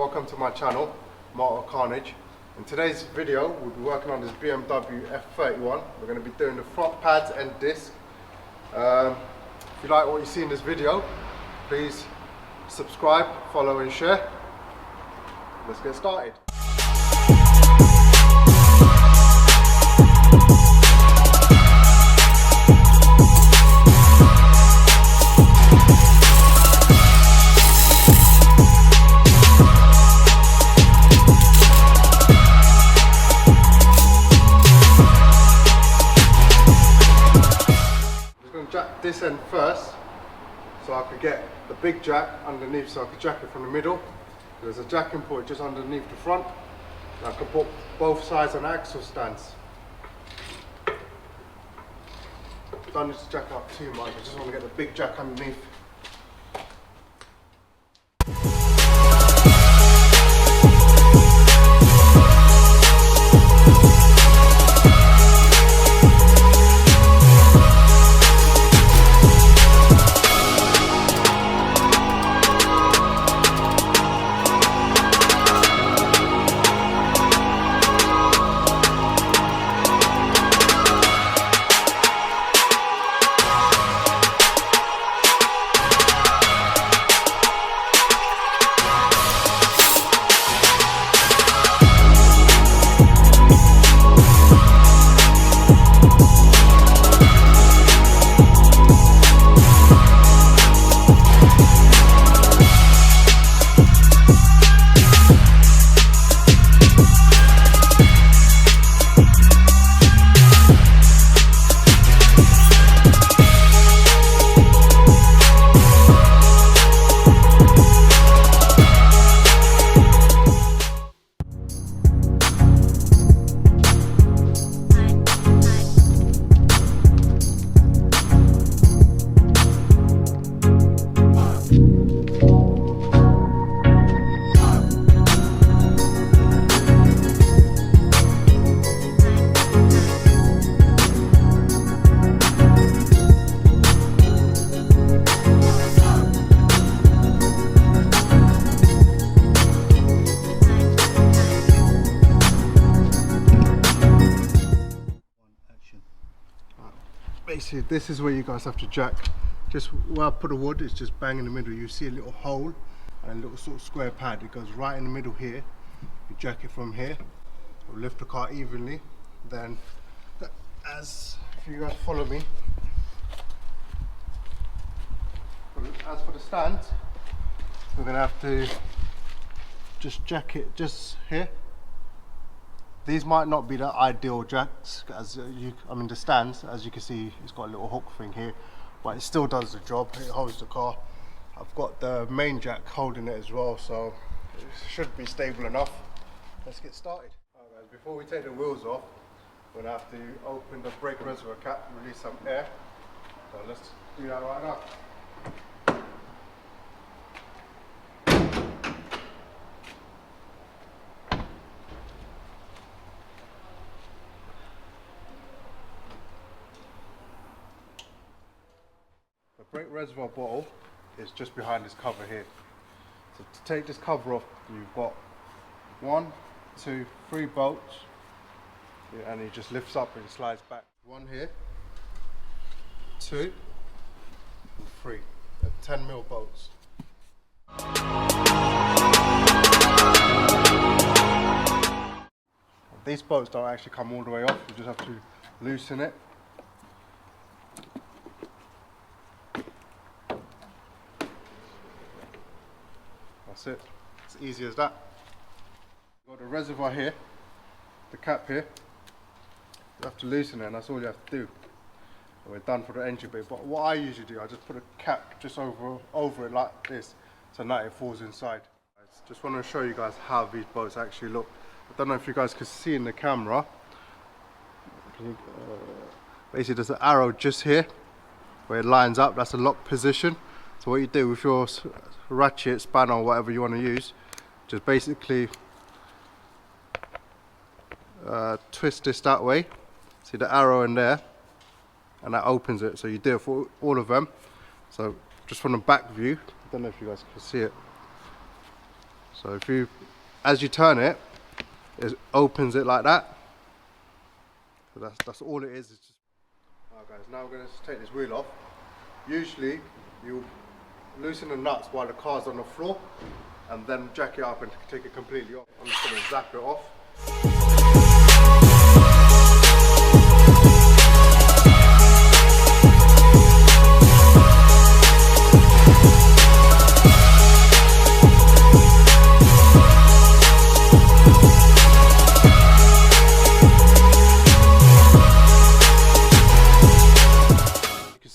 welcome to my channel, Motor Carnage. In today's video we'll be working on this BMW F31. We're going to be doing the front pads and disc. If you like what you see in this video, please subscribe, follow and share. Let's get started. Jack this end first so I could get the big jack underneath, so I could jack it from the middle. There's a jacking point just underneath the front, and I can put both sides on axle stands. Don't need to jack up too much, I just want to get the big jack underneath. Basically, this is where you guys have to jack. Just where I put the wood, it's just bang in the middle. You see a little hole and a little sort of square pad. It goes right in the middle here. You jack it from here. It'll lift the car evenly. Then, if you guys follow me, as for the stand, we're gonna have to just jack it just here. These might not be the ideal jacks, the stands, as you can see, it's got a little hook thing here, but it still does the job. It holds the car. I've got the main jack holding it as well, so it should be stable enough. Let's get started. Alright guys, before we take the wheels off, we're going to have to open the brake reservoir cap, release some air. So let's do that right now. The brake reservoir bottle is just behind this cover here. So to take this cover off, you've got 1, 2, 3 bolts, and it just lifts up and it slides back. 1 here, 2, and 3. They're 10mm bolts. These bolts don't actually come all the way off, you just have to loosen it. That's it. It's easy as that. You've got the reservoir here, the cap here. You have to loosen it, and that's all you have to do. And we're done for the engine bay. But what I usually do, I just put a cap just over it like this, so now it falls inside. I just want to show you guys how these bolts actually look. I don't know if you guys can see in the camera. Basically, there's an arrow just here where it lines up. That's a lock position. So what you do with your ratchet, spanner, or whatever you want to use, just basically twist this that way. See the arrow in there, and that opens it. So you do it for all of them. So just from the back view, I don't know if you guys can see it. So as you turn it, it opens it like that. So that's all it is. It's just... Alright guys, now we're going to take this wheel off. Usually you loosen the nuts while the car's on the floor and then jack it up and take it completely off. I'm just going to zap it off.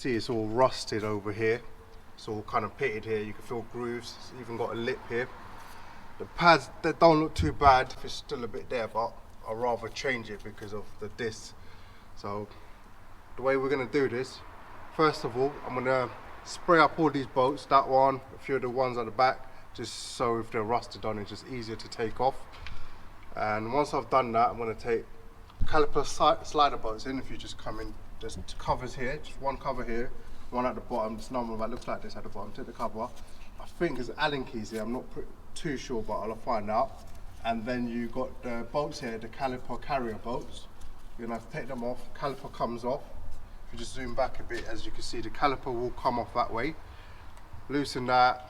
It's all rusted over here, it's all kind of pitted here, you can feel grooves, it's even got a lip here. The pads, they don't look too bad if it's still a bit there, but I'd rather change it because of the disc. So the way we're going to do this, first of all, I'm going to spray up all these bolts, that one, a few of the ones at the back, just so if they're rusted on, it's just easier to take off. And once I've done that, I'm going to take caliper slider bolts in. If you just come in, there's two covers here, just one cover here, one at the bottom. It's normal, that looks like this at the bottom. Take the cover. I think there's Allen keys here, I'm not too sure, but I'll find out. And then you got the bolts here, the caliper carrier bolts. You're gonna have to take them off. Caliper comes off. If you just zoom back a bit, as you can see, the caliper will come off that way. Loosen that,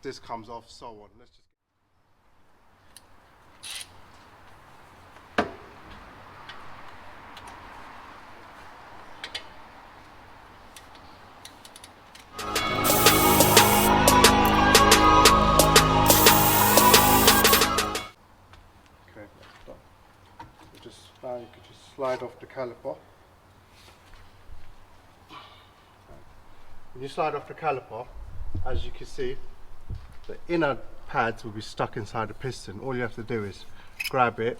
this comes off, so on. Let's just... Now you can just slide off the caliper. When you slide off the caliper, as you can see, the inner pads will be stuck inside the piston. All you have to do is grab it,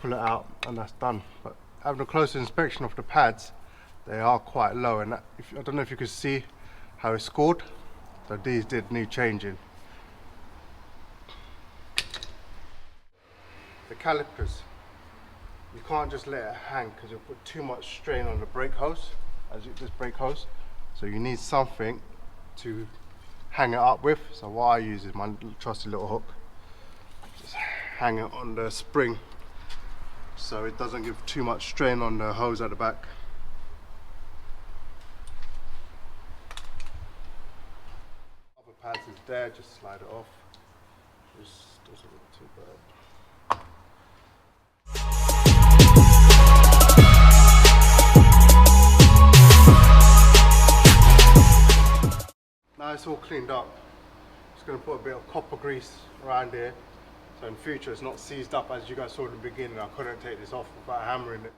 pull it out, and that's done. But having a closer inspection of the pads, they are quite low, and that, I don't know if you can see how it's scored. So these did need changing. The calipers, you can't just let it hang because you'll put too much strain on the brake hose, this brake hose. So you need something to hang it up with. So what I use is my trusty little hook. Just hang it on the spring so it doesn't give too much strain on the hose at the back. Other pads is there, just slide it off. Just doesn't look too bad. Now it's all cleaned up. Just going to put a bit of copper grease around here, so in future it's not seized up. As you guys saw in the beginning, I couldn't take this off without hammering it.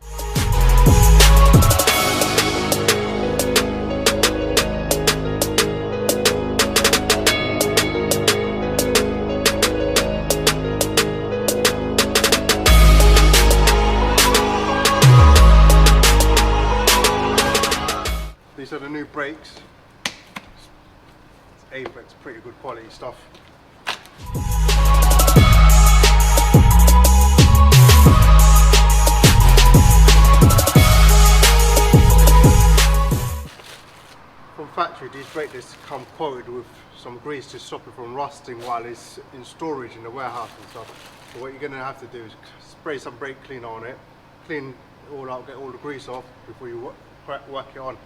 These are the new brakes. Apex, pretty good quality stuff. From factory, these brake discs come coated with some grease to stop it from rusting while it's in storage in the warehouse and stuff. So what you're going to have to do is spray some brake cleaner on it, clean it all out, get all the grease off before you work it on.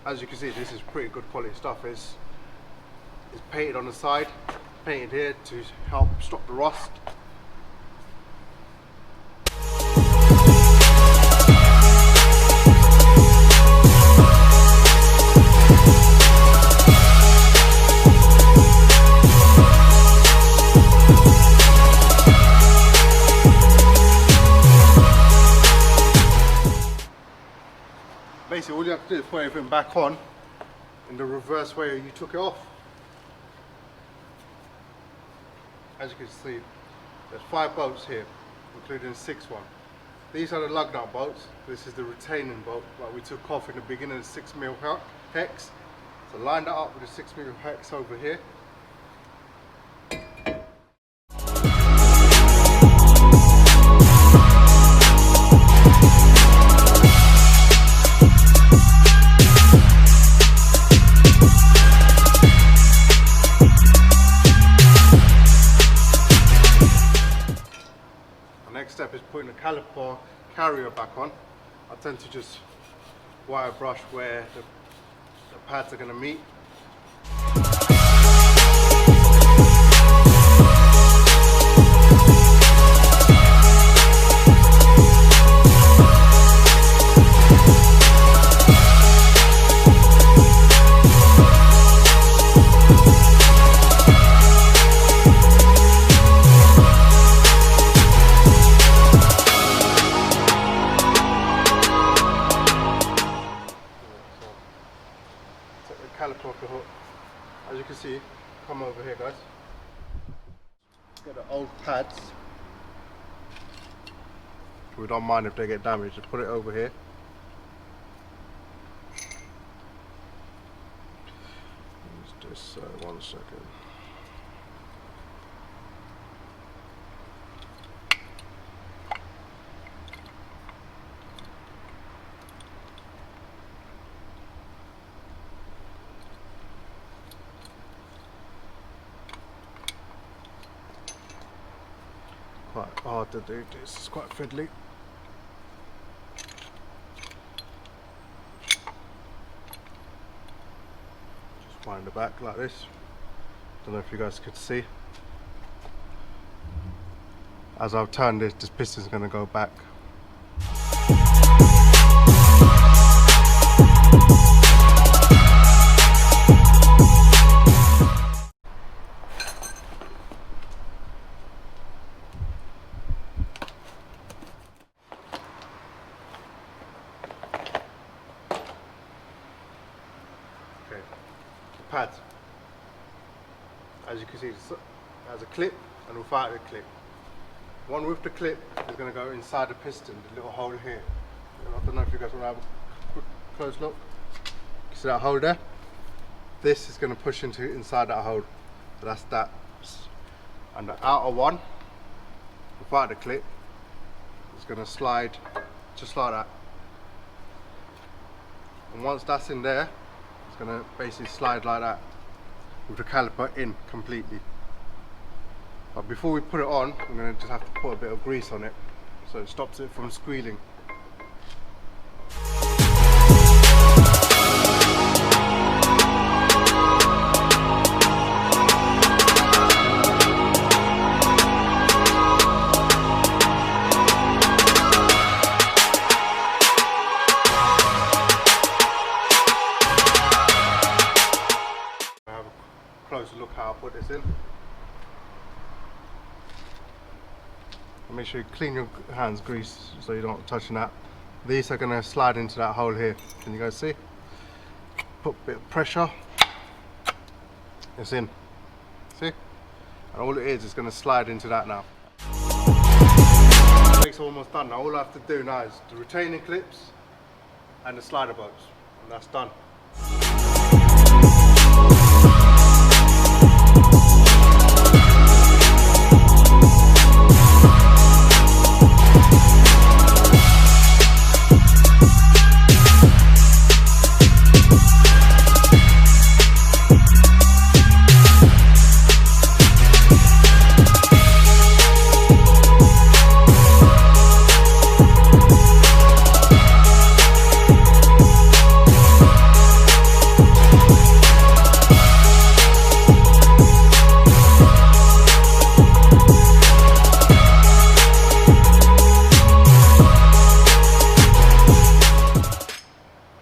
As you can see, this is pretty good quality stuff. It's painted on the side, painted here to help stop the rust. Basically, all you have to do is put everything back on in the reverse way you took it off. As you can see, there's 5 bolts here, including the 6th one. These are the lug nut bolts. This is the retaining bolt that we took off in the beginning of the 6mm hex. So line that up with the 6mm hex over here. putting the caliper carrier back on, I tend to just wire brush where the pads are going to meet. Caliper off the hook. As you can see, come over here guys. Get the old pads. We don't mind if they get damaged, just put it over here. Just 1 second. Quite hard to do this, it's quite fiddly. Just wind the back like this. Don't know if you guys could see. As I've turned this piston's going to go back. Pads, as you can see, it has a clip and without the clip. One with the clip is going to go inside the piston, the little hole here. I don't know if you guys want to have a quick close look. You see that hole there? This is going to push into inside that hole, so that's that. And the outer one without the clip is going to slide just like that. And once that's in there, it's going to basically slide like that with the caliper in completely. But before we put it on, I'm going to just have to put a bit of grease on it so it stops it from squealing. Closer look how I put this in. Make sure you clean your hands, grease, so you don't touch that. These are going to slide into that hole here. Can you guys see? Put a bit of pressure. It's in. See? And all it is going to slide into that now. The brake's almost done now. All I have to do now is the retaining clips and the slider bolts, and that's done.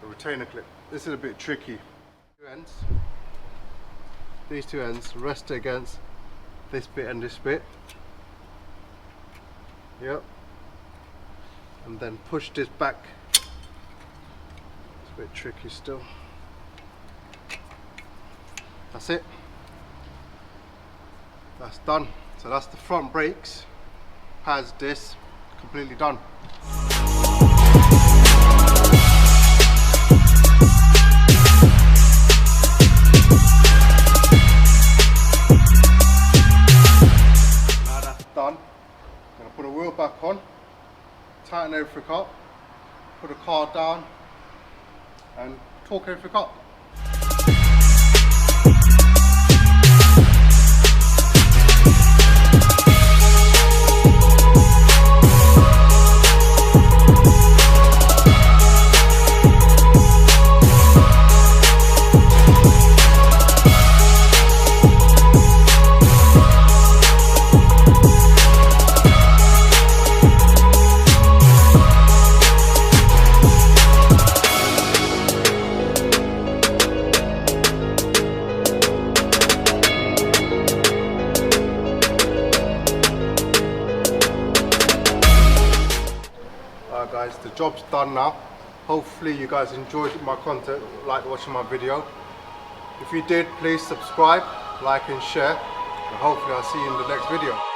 Retainer clip. This is a bit tricky. These two ends rest against this bit and this bit. Yep. And then push this back. It's a bit tricky still. That's it. That's done. So that's the front brakes. Has this completely done. Put a wheel back on, tighten everything up, put the car down and torque everything up. Now guys, the job's done now. Hopefully you guys enjoyed my content, liked watching my video. If you did, please subscribe, like and share, and hopefully I'll see you in the next video.